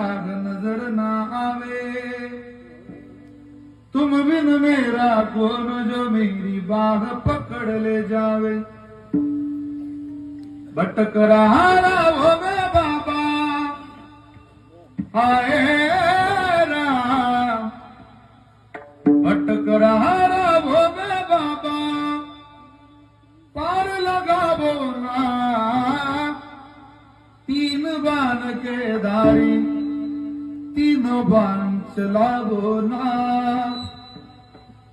राग नजर ना आवे। तुम बिन मेरा कौन जो मेरी बाह पकड़ ले जावे। भटक रहा वो मैं बाबा हाय राम। भटक रहा वो मैं बाबा पार लगावो ना। तीन बाण के धारी तीनों बाण चलावो ना।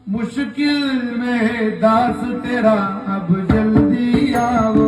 मुश्किल में दास तेरा अब जल्दी आओ।